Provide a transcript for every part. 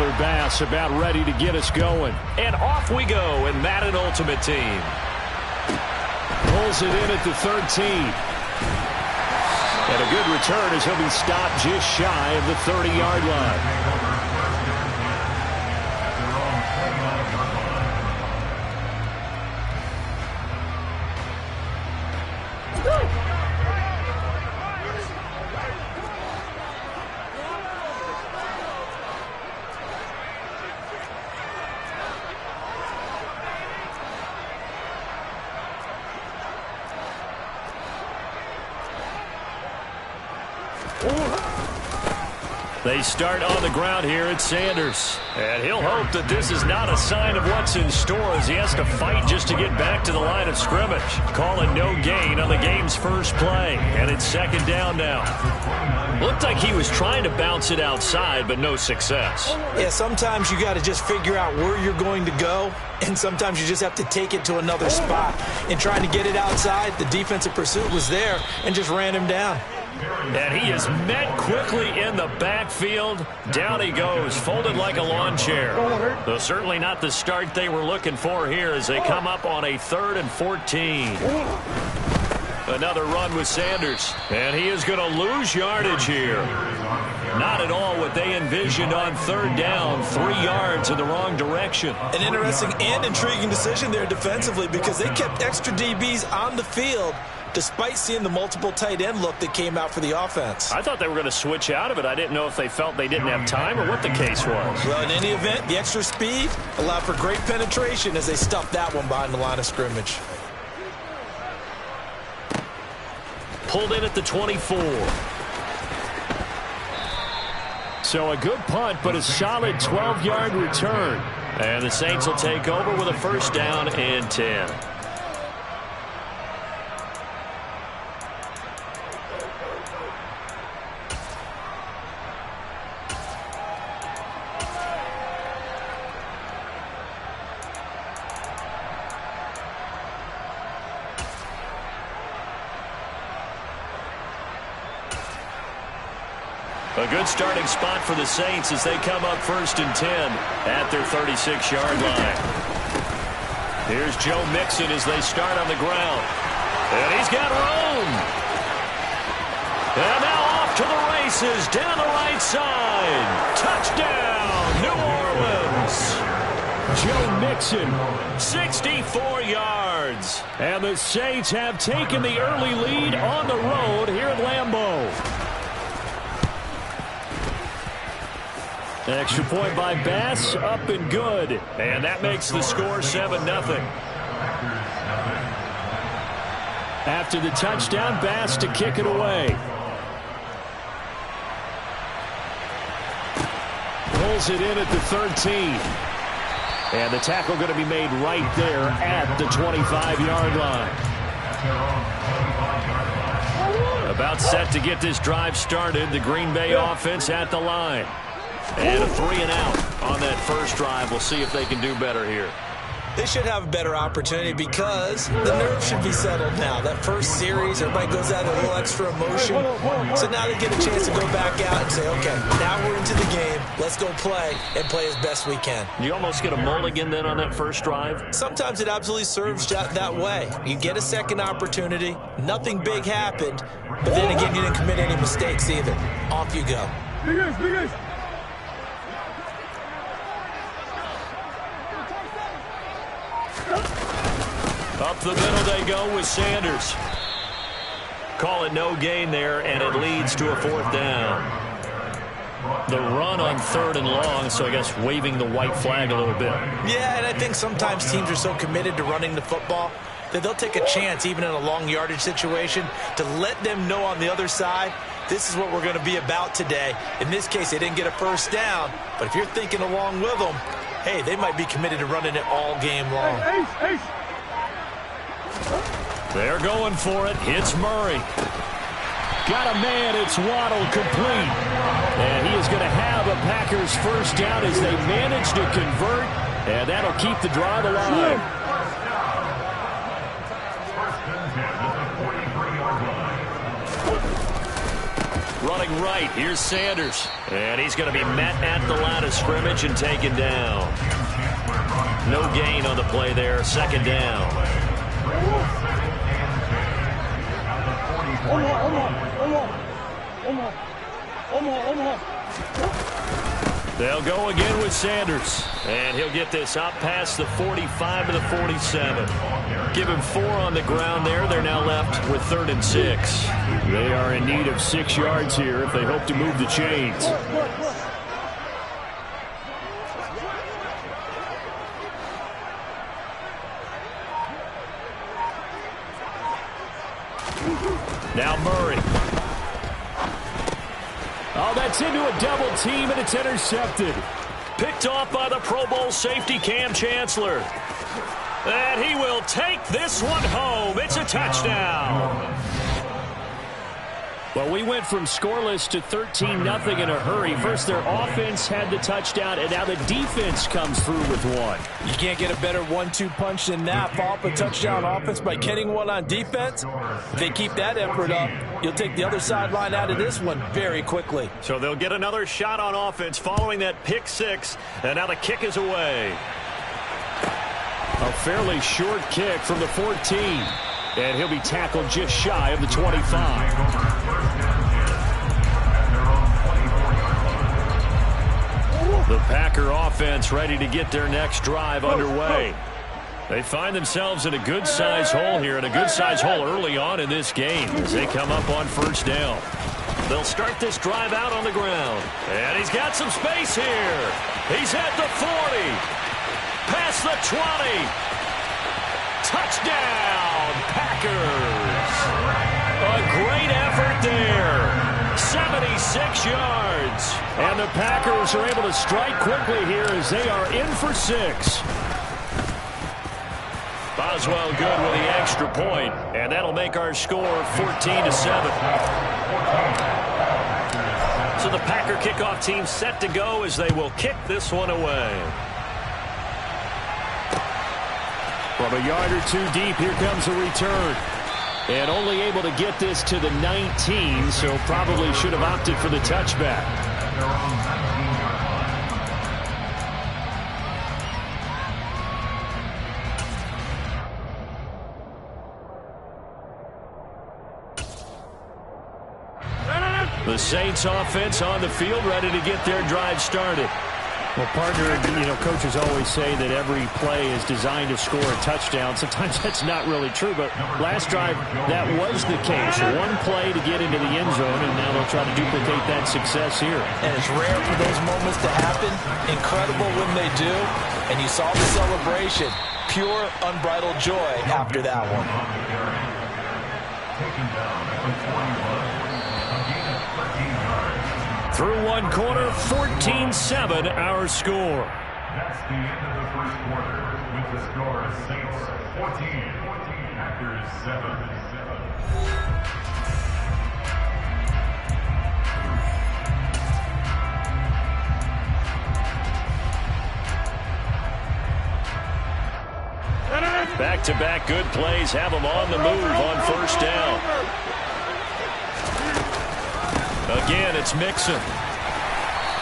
Tyler Bass about ready to get us going. And off we go in Madden Ultimate Team. Pulls it in at the 13. And a good return as he'll be stopped just shy of the 30-yard line. They start on the ground here at Sanders. And he'll hope that this is not a sign of what's in store as he has to fight just to get back to the line of scrimmage. Calling no gain on the game's first play. And it's second down now. Looked like he was trying to bounce it outside, but no success. Yeah, sometimes you got to just figure out where you're going to go, and sometimes you just have to take it to another spot. In trying to get it outside, the defensive pursuit was there and just ran him down. And he is met quickly in the backfield. Down he goes, folded like a lawn chair. Though certainly not the start they were looking for here as they come up on a 3rd and 14. Another run with Sanders. And he is going to lose yardage here. Not at all what they envisioned on 3rd down. 3 yards in the wrong direction. An interesting and intriguing decision there defensively because they kept extra DBs on the field despite seeing the multiple tight end look that came out for the offense. I thought they were going to switch out of it. I didn't know if they felt they didn't have time or what the case was. Well, in any event, the extra speed allowed for great penetration as they stuffed that one behind the line of scrimmage. Pulled in at the 24. So a good punt, but a solid 12-yard return. And the Saints will take over with a 1st down and 10. A good starting spot for the Saints as they come up 1st and 10 at their 36-yard line. Here's Joe Mixon as they start on the ground. And he's got room. And now off to the races down the right side. Touchdown, New Orleans. Joe Mixon. 64 yards. And the Saints have taken the early lead on the road here at Lambeau. Extra point by Bass, up and good. And that makes the score 7-0. After the touchdown, Bass to kick it away. Pulls it in at the 13. And the tackle going to be made right there at the 25-yard line. About set to get this drive started. The Green Bay offense at the line. And a 3-and-out on that first drive. We'll see if they can do better here. They should have a better opportunity because the nerves should be settled now. That first series, everybody goes out with a little extra emotion. So now they get a chance to go back out and say, okay, now we're into the game. Let's go play and play as best we can. You almost get a mulligan then on that first drive? Sometimes it absolutely serves that way. You get a second opportunity. Nothing big happened. But then again, you didn't commit any mistakes either. Off you go. Up the middle they go with Sanders. Call it no gain there, and it leads to a 4th down. The run on 3rd and long, so I guess waving the white flag a little bit. Yeah, and I think sometimes teams are so committed to running the football that they'll take a chance, even in a long yardage situation, to let them know on the other side, this is what we're going to be about today. In this case, they didn't get a 1st down, but if you're thinking along with them, hey, they might be committed to running it all game long. They're going for it. Hits Murray. Got a man. It's Waddle complete. And he is going to have a Packers 1st down as they manage to convert. And that'll keep the drive alive. Running right, here's Sanders. And he's going to be met at the line of scrimmage and taken down. No gain on the play there, second down. They'll go again with Sanders. And he'll get this up past the 45 to the 47. Give him 4 on the ground there. They're now left with 3rd and 6. They are in need of 6 yards here if they hope to move the chains. Now Murray. Oh, that's into a double team, and it's intercepted. Picked off by the Pro Bowl safety Cam Chancellor. And he will take this one home. It's a touchdown. Well, we went from scoreless to 13-0 in a hurry. First, their offense had the touchdown, and now the defense comes through with one. You can't get a better 1-2 punch than that. Follow up a touchdown offense by getting one on defense. If they keep that effort up, you'll take the other sideline out of this one very quickly. So they'll get another shot on offense following that pick 6, and now the kick is away. A fairly short kick from the 14. And he'll be tackled just shy of the 25. The Packer offense ready to get their next drive underway. They find themselves in a good-sized hole here, and a good-sized hole early on in this game as they come up on 1st down. They'll start this drive out on the ground. And he's got some space here. He's at the 40. Past the 20. Touchdown, Packers. A great effort there. 76 yards. And the Packers are able to strike quickly here as they are in for 6. Boswell good with the extra point, and that'll make our score 14-7. So the Packer kickoff team set to go as they will kick this one away. From a yard or 2 deep, here comes a return. And only able to get this to the 19, so probably should have opted for the touchback. The Saints offense on the field ready to get their drive started. Well, partner, coaches always say that every play is designed to score a touchdown. Sometimes that's not really true, but last drive, that was the case. One play to get into the end zone, and now they'll try to duplicate that success here. And it's rare for those moments to happen. Incredible when they do. And you saw the celebration. Pure, unbridled joy after that one. Through one quarter, 14-7, our score. That's the end of the first quarter with the score Saints 14, Packers 7. Back-to-back good plays have them on the move on 1st down. Again, it's Mixon.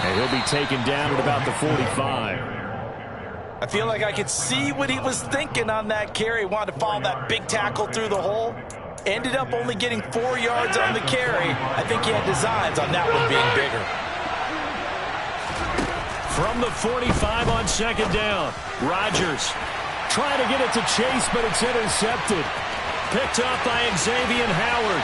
And he'll be taken down at about the 45. I feel like I could see what he was thinking on that carry. Wanted to follow that big tackle through the hole. Ended up only getting 4 yards on the carry. I think he had designs on that one being bigger. From the 45 on 2nd down, Rodgers trying to get it to Chase, but it's intercepted. Picked up by Xavier Howard.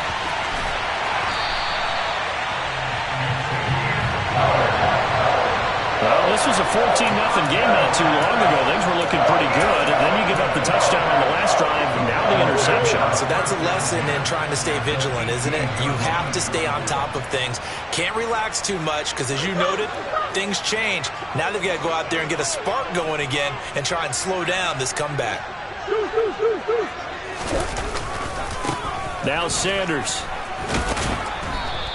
Well, this was a 14-0 game not too long ago. Things were looking pretty good, and then you give up the touchdown on the last drive, and now the interception. So that's a lesson in trying to stay vigilant, isn't it? You have to stay on top of things. Can't relax too much, because as you noted, things change. Now they've got to go out there and get a spark going again and try and slow down this comeback. Now Sanders.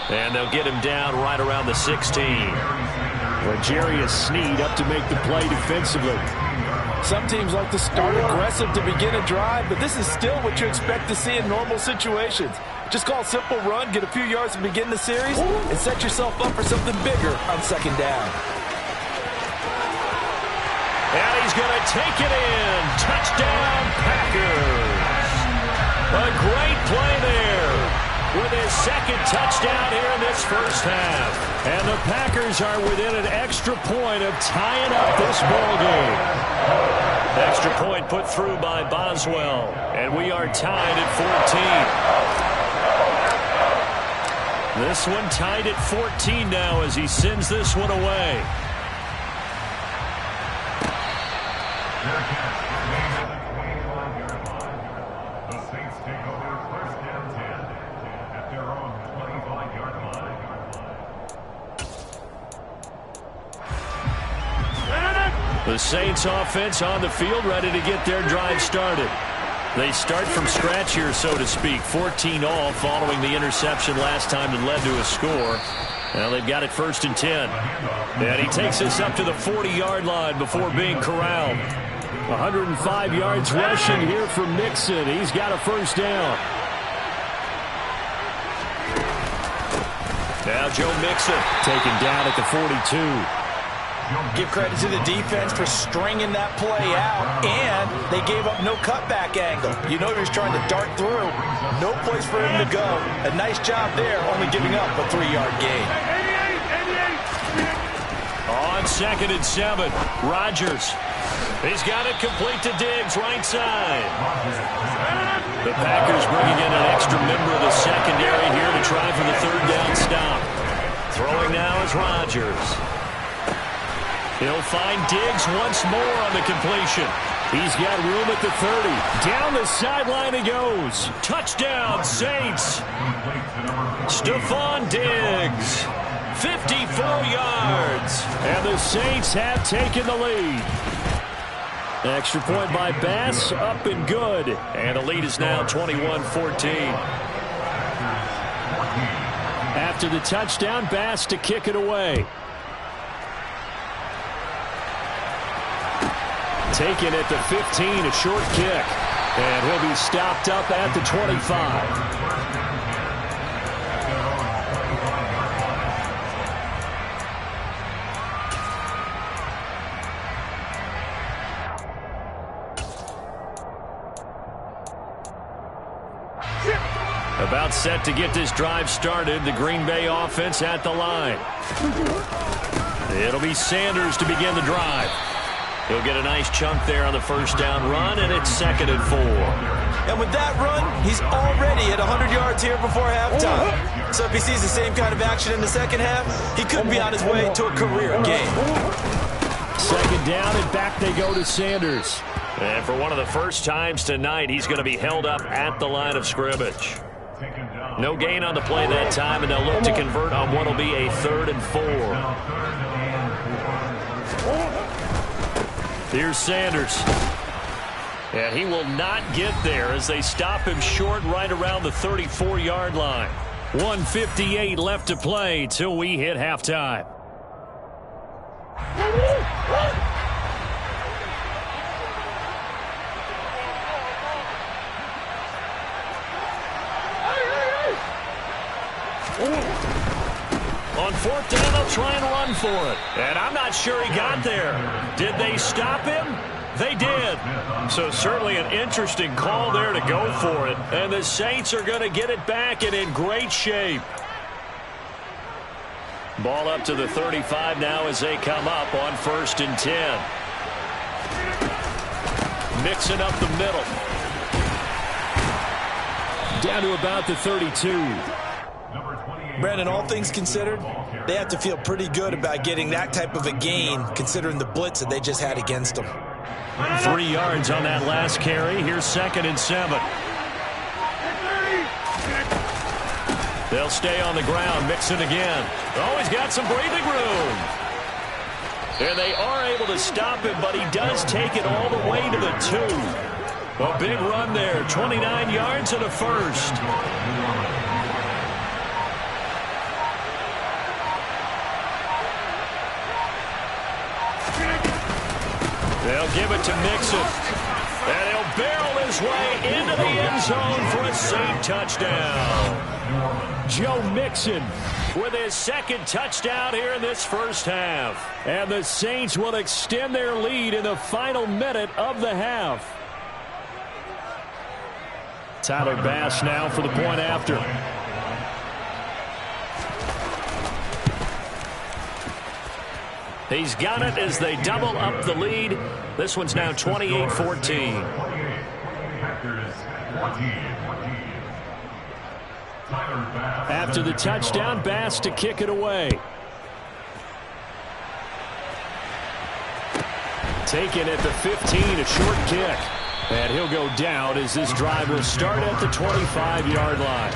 And they'll get him down right around the 16. L'Jarius Sneed up to make the play defensively. Some teams like to start aggressive to begin a drive, but this is still what you expect to see in normal situations. Just call a simple run, get a few yards to begin the series, and set yourself up for something bigger on second down. And he's going to take it in. Touchdown, Packers. A great play there with his second touchdown here in this first half. And the Packers are within an extra point of tying up this ball game. Extra point put through by Boswell. And we are tied at 14. This one tied at 14 now as he sends this one away. The Saints take over first down 10 at their own 25-yard line. The Saints offense on the field, ready to get their drive started. They start from scratch here, so to speak. 14 all following the interception last time that led to a score. Now they've got it first and 10. And he takes us up to the 40-yard line before being corralled. 105 yards rushing here from Mixon. He's got a first down. Now Joe Mixon taken down at the 42. Give credit to the defense for stringing that play out, and they gave up no cutback angle. You know he was trying to dart through. No place for him to go. A nice job there, only giving up a 3-yard gain. On second and 7, Rodgers. He's got it complete to Diggs, right side. The Packers bringing in an extra member of the secondary here to try for the third down stop. Throwing now is Rodgers. He'll find Diggs once more on the completion. He's got room at the 30. Down the sideline he goes. Touchdown, Saints. Stephon Diggs. 54 yards. And the Saints have taken the lead. Extra point by Bass, up and good. And the lead is now 21-14. After the touchdown, Bass to kick it away. Taken at the 15, a short kick. And he'll be stopped up at the 25. About set to get this drive started. The Green Bay offense at the line. It'll be Sanders to begin the drive. He'll get a nice chunk there on the first down run, and it's 2nd and 4. And with that run, he's already at 100 yards here before halftime. So if he sees the same kind of action in the second half, he could be on his way to a career game. Second down, and back they go to Sanders. And for one of the first times tonight, he's going to be held up at the line of scrimmage. No gain on the play that time, and they'll look to convert on what will be a 3rd and 4. Here's Sanders. And he will not get there as they stop him short right around the 34-yard line. 1:58 left to play till we hit halftime. On 4th down, they'll try and run for it. And I'm not sure he got there. Did they stop him? They did. So certainly an interesting call there to go for it. And the Saints are going to get it back and in great shape. Ball up to the 35 now as they come up on 1st and 10. Mixing up the middle. Down to about the 32. Brandon, all things considered, they have to feel pretty good about getting that type of a gain, considering the blitz that they just had against them. 3 yards on that last carry. Here's 2nd and 7. They'll stay on the ground. Mixon again. Oh, he's got some breathing room. And they are able to stop him, but he does take it all the way to the 2. A big run there. 29 yards and a first. They'll give it to Mixon. And he'll barrel his way into the end zone for a Saint touchdown. Joe Mixon with his second touchdown here in this first half. And the Saints will extend their lead in the final minute of the half. Tyler Bass now for the point after. He's got it as they double up the lead. This one's now 28-14. After the touchdown, Bass to kick it away. Taken at the 15, a short kick. And he'll go down as this drive will start at the 25-yard line.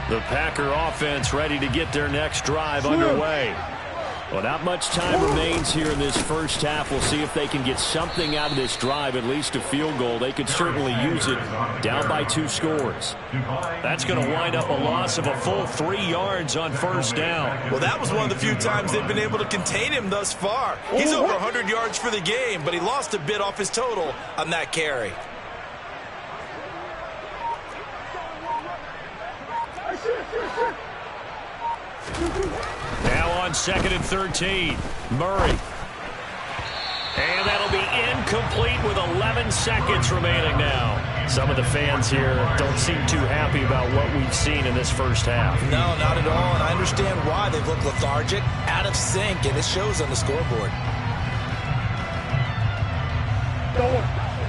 The Packer offense ready to get their next drive underway. Well, not much time remains here in this first half. We'll see if they can get something out of this drive, at least a field goal. They could certainly use it down by 2 scores. That's going to wind up a loss of a full 3 yards on first down. Well, that was one of the few times they've been able to contain him thus far. He's over 100 yards for the game, but he lost a bit off his total on that carry. Now on 2nd and 13, Murray. And that'll be incomplete with 11 seconds remaining now. Some of the fans here don't seem too happy about what we've seen in this first half. No, not at all, and I understand why. They've looked lethargic, out of sync, and it shows on the scoreboard.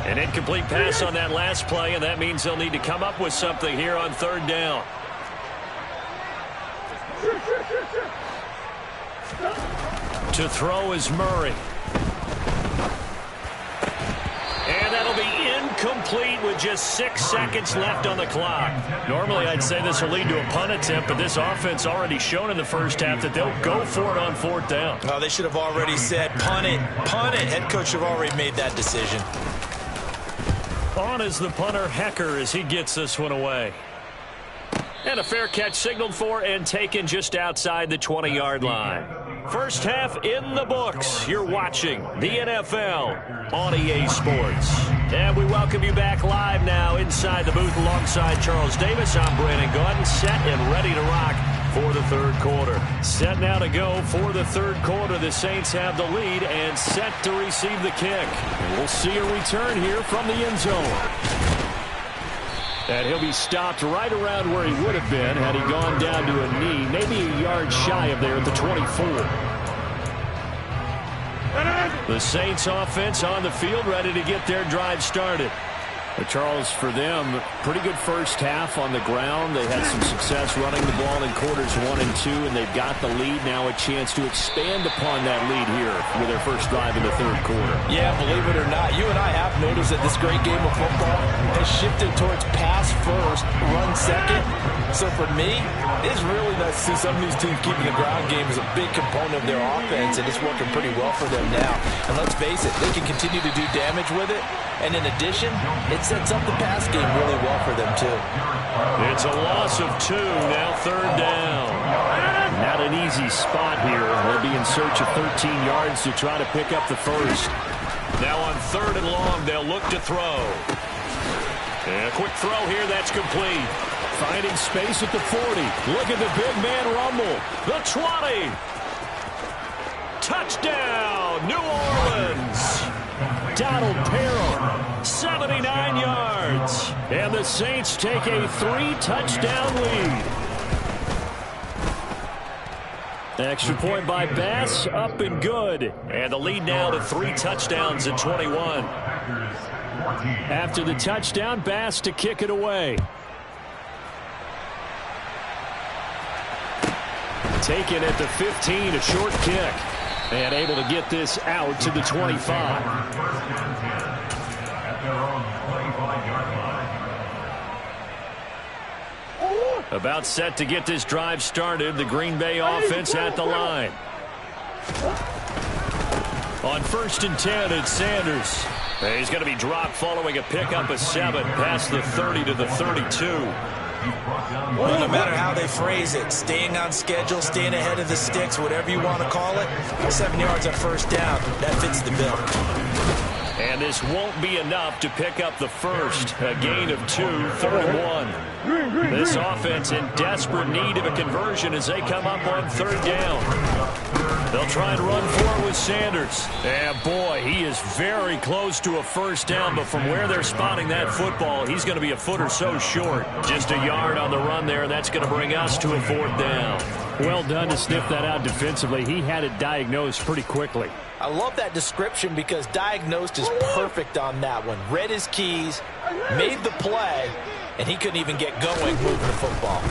An incomplete pass on that last play, and that means they'll need to come up with something here on 3rd down. To throw is Murray. And that'll be incomplete with just 6 seconds left on the clock. Normally, I'd say this will lead to a punt attempt, but this offense already shown in the first half that they'll go for it on 4th down. Oh, they should have already said, punt it, punt it. Head coach should have already made that decision. On is the punter, Hecker, as he gets this one away. And a fair catch signaled for and taken just outside the 20-yard line. First half in the books. You're watching the NFL on EA Sports. And we welcome you back live now inside the booth alongside Charles Davis. I'm Brandon Gaudin, set and ready to rock for the 3rd quarter. Set now to go for the 3rd quarter. The Saints have the lead and set to receive the kick. And we'll see a return here from the end zone. And he'll be stopped right around where he would have been had he gone down to a knee, maybe a yard shy of there at the 24. The Saints offense on the field ready to get their drive started. But Charles, for them, pretty good first half on the ground. They had some success running the ball in quarters 1 and 2, and they've got the lead now, a chance to expand upon that lead here with their first drive in the 3rd quarter. Yeah, believe it or not, you and I have noticed that this great game of football has shifted towards pass first, run second. So for me, it's really nice to see some of these teams keeping the ground game as a big component of their offense, and it's working pretty well for them now. And let's face it, they can continue to do damage with it. And in addition, it sets up the pass game really well for them, too. It's a loss of 2, now 3rd down. Not an easy spot here. They'll be in search of 13 yards to try to pick up the first. Now on 3rd and long, they'll look to throw. And a quick throw here, that's complete. Finding space at the 40. Look at the big man rumble. The 20. Touchdown, New Orleans. Donald Parham, 79 yards. And the Saints take a 3-touchdown lead. Extra point by Bass, up and good. And the lead now to 3 touchdowns at 21. After the touchdown, Bass to kick it away. Taken at the 15, a short kick. And able to get this out to the 25. About set to get this drive started. The Green Bay offense at the line. On 1st and 10, it's Sanders. He's going to be dropped following a pickup of 7 past the 30 to the 32. Well, no matter how they phrase it, staying on schedule, staying ahead of the sticks, whatever you want to call it, 7 yards on 1st down, that fits the bill. And this won't be enough to pick up the first. A gain of 2, 3rd and 1. This offense in desperate need of a conversion as they come up on 3rd down. They'll try and run for it with Sanders. And boy, he is very close to a 1st down, but from where they're spotting that football, he's going to be a foot or so short. Just a yard on the run there, and that's going to bring us to a 4th down. Well done to sniff that out defensively. He had it diagnosed pretty quickly. I love that description because diagnosed is perfect on that one. Read his keys, made the play, and he couldn't even get going moving the football.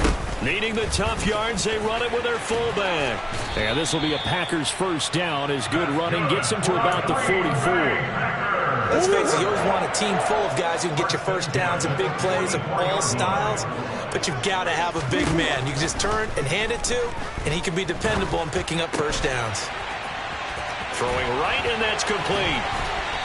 Needing the tough yards, they run it with their fullback. And this will be a Packers 1st down as good running gets him to about the 44. Let's face it, you always want a team full of guys who can get you 1st downs and big plays of all styles, but you've got to have a big man you can just turn and hand it to, and he can be dependable in picking up 1st downs. Throwing right, and that's complete.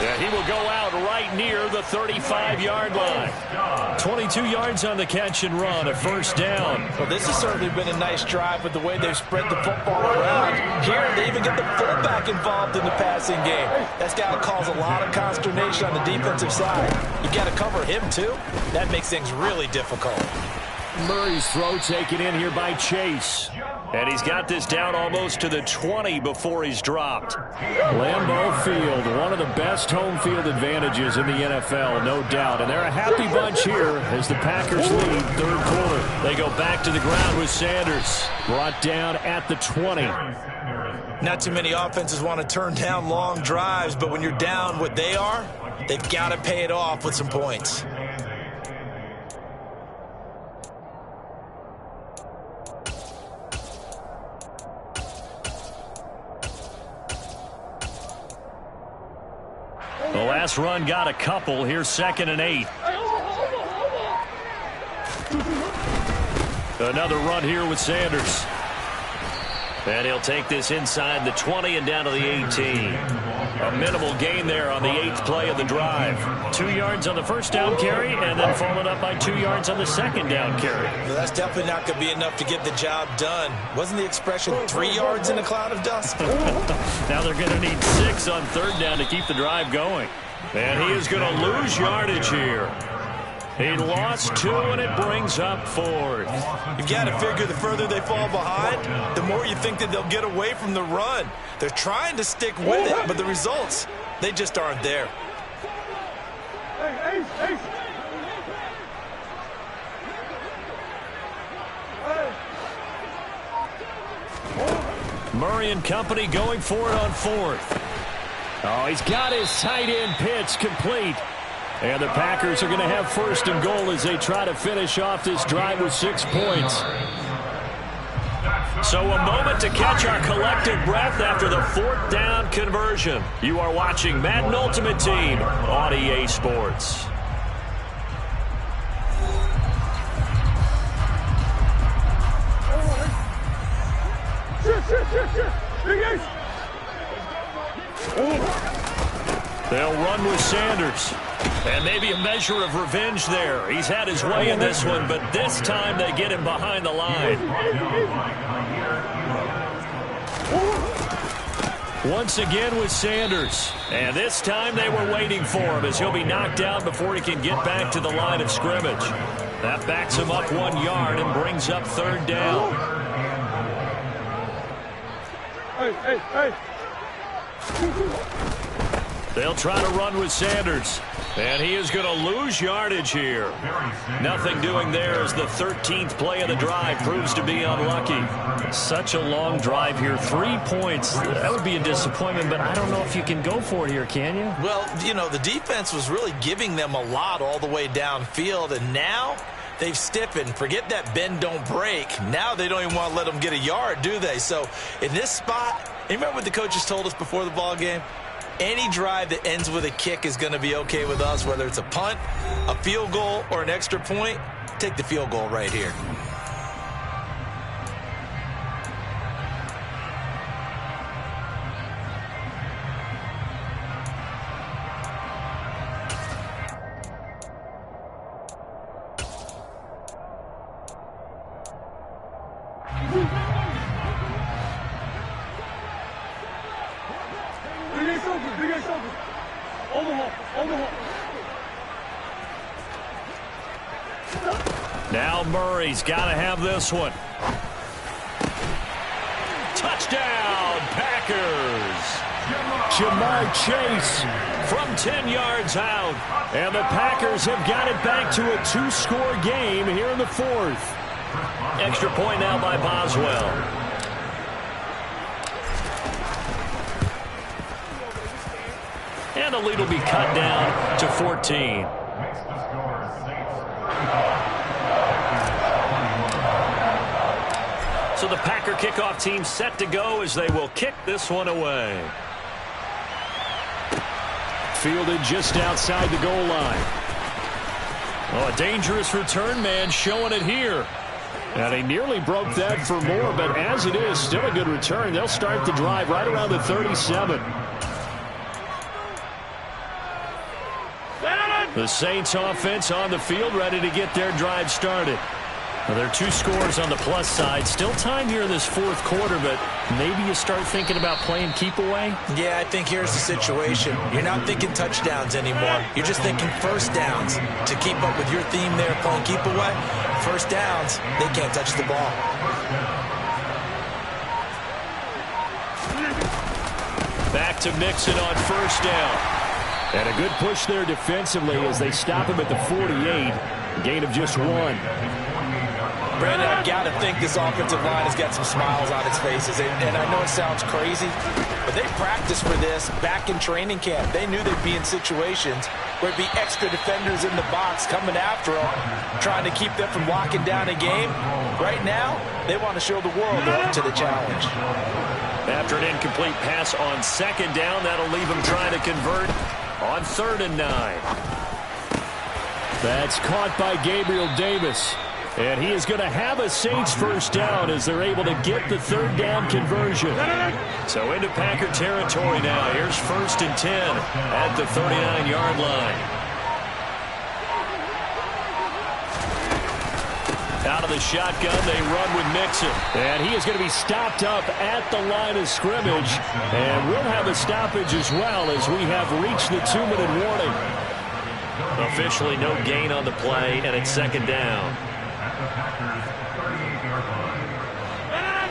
And he will go out right near the 35-yard line. 22 yards on the catch and run, a 1st down. Well, this has certainly been a nice drive with the way they've spread the football around. Here, they even get the fullback involved in the passing game. That's got to cause a lot of consternation on the defensive side. You've got to cover him, too. That makes things really difficult. Murray's throw taken in here by Chase. And he's got this down almost to the 20 before he's dropped. Lambeau Field, one of the best home field advantages in the NFL, no doubt. And they're a happy bunch here as the Packers lead 3rd quarter. They go back to the ground with Sanders. Brought down at the 20. Not too many offenses want to turn down long drives, but when you're down what they are, they've got to pay it off with some points. The last run got a couple. Here's 2nd and 8. Another run here with Sanders. And he'll take this inside the 20 and down to the 18. A minimal gain there on the 8th play of the drive. 2 yards on the 1st down carry, and then followed up by 2 yards on the 2nd down carry. Well, that's definitely not going to be enough to get the job done. Wasn't the expression 3 yards in a cloud of dust? Now they're going to need 6 on 3rd down to keep the drive going. And he is going to lose yardage here. He lost 2, and it brings up 4th. You've got to figure the further they fall behind, the more you think that they'll get away from the run. They're trying to stick with it, but the results, they just aren't there. Murray and company going for it on 4th. Oh, he's got his tight end pitch complete. And the Packers are going to have 1st and goal as they try to finish off this drive with 6 points. So a moment to catch our collective breath after the 4th down conversion. You are watching Madden Ultimate Team on EA Sports. They'll run with Sanders. And maybe a measure of revenge there. He's had his way in this one, but this time they get him behind the line. Once again with Sanders. And this time they were waiting for him as he'll be knocked down before he can get back to the line of scrimmage. That backs him up 1 yard and brings up 3rd down. They'll try to run with Sanders. And he is going to lose yardage here. Nothing doing there as the 13th play of the drive proves to be unlucky. Such a long drive here. 3 points. That would be a disappointment, but I don't know if you can go for it here, can you? Well, you know, the defense was really giving them a lot all the way downfield, and now they've stiffened. Forget that bend, don't break. Now they don't even want to let them get a yard, do they? So in this spot, you remember what the coaches told us before the ball game? Any drive that ends with a kick is going to be okay with us, whether it's a punt, a field goal, or an extra point. Take the field goal right here. Now Murray's got to have this one. Touchdown, Packers. Jamar Chase From 10 yards out. and the Packers have got it back to a 2-score game here in the fourth. Extra point now by Boswell. And the lead will be cut down to 14. So the Packer kickoff team set to go as they will kick this one away. Fielded just outside the goal line. Oh, a dangerous return man showing it here. And he nearly broke that for more, but as it is, still a good return. They'll start the drive right around the 37. The Saints offense on the field, ready to get their drive started. Well, there are 2 scores on the plus side. Still time here in this fourth quarter, but maybe you start thinking about playing keep away? Yeah, I think here's the situation. You're not thinking touchdowns anymore. You're just thinking first downs. To keep up with your theme there, playing keep away, first downs, they can't touch the ball. Back to Mixon on first down. And a good push there defensively as they stop him at the 48. Gain of just 1. Brandon, I've got to think this offensive line has got some smiles on its faces. And I know it sounds crazy, but they practiced for this back in training camp. They knew they'd be in situations where it'd be extra defenders in the box coming after them, trying to keep them from locking down a game. Right now, they want to show the world they're up to the challenge. After an incomplete pass on second down, that'll leave them trying to convert on 3rd and 9. That's caught by Gabriel Davis. And he is going to have a Saints first down as they're able to get the 3rd down conversion. So into Packer territory now. Here's 1st and 10 at the 39-yard line. Out of the shotgun, they run with Mixon. And he is going to be stopped up at the line of scrimmage. And we'll have a stoppage as well as we have reached the 2-minute warning. Officially no gain on the play, and it's 2nd down. The Packers' 38-yard line.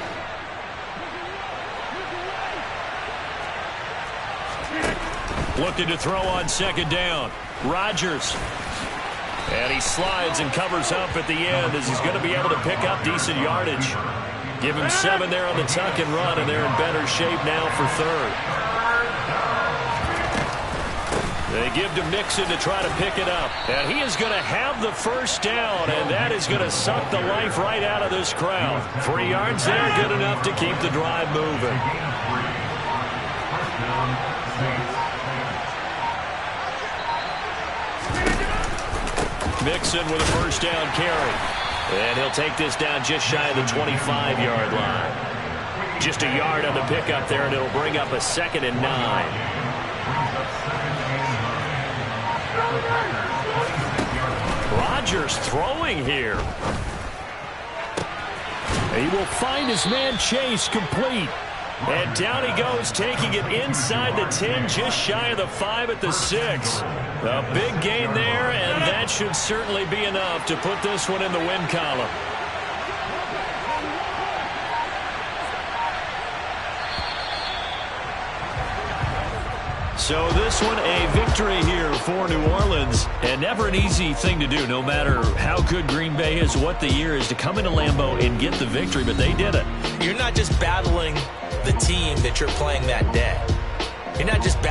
Looking to throw on 2nd down. Rodgers. And he slides and covers up at the end as he's going to be able to pick up decent yardage. Give him 7 there on the tuck and run, and they're in better shape now for 3rd. They give to Mixon to try to pick it up. And he is going to have the first down, and that is going to suck the life right out of this crowd. 3 yards there, good enough to keep the drive moving. Mixon with a first down carry. And he'll take this down just shy of the 25-yard line. Just a yard on the pickup there, and it'll bring up a 2nd and 9. Rodgers throwing here. He will find his man Chase complete. And down he goes, taking it inside the 10, just shy of the 5 at the 6. A big gain there, and that should certainly be enough to put this one in the win column. So this one a victory here for New Orleans, and never an easy thing to do, no matter how good Green Bay is, what the year is, to come into Lambeau and get the victory, but they did it. You're not just battling the team that you're playing that day. You're not just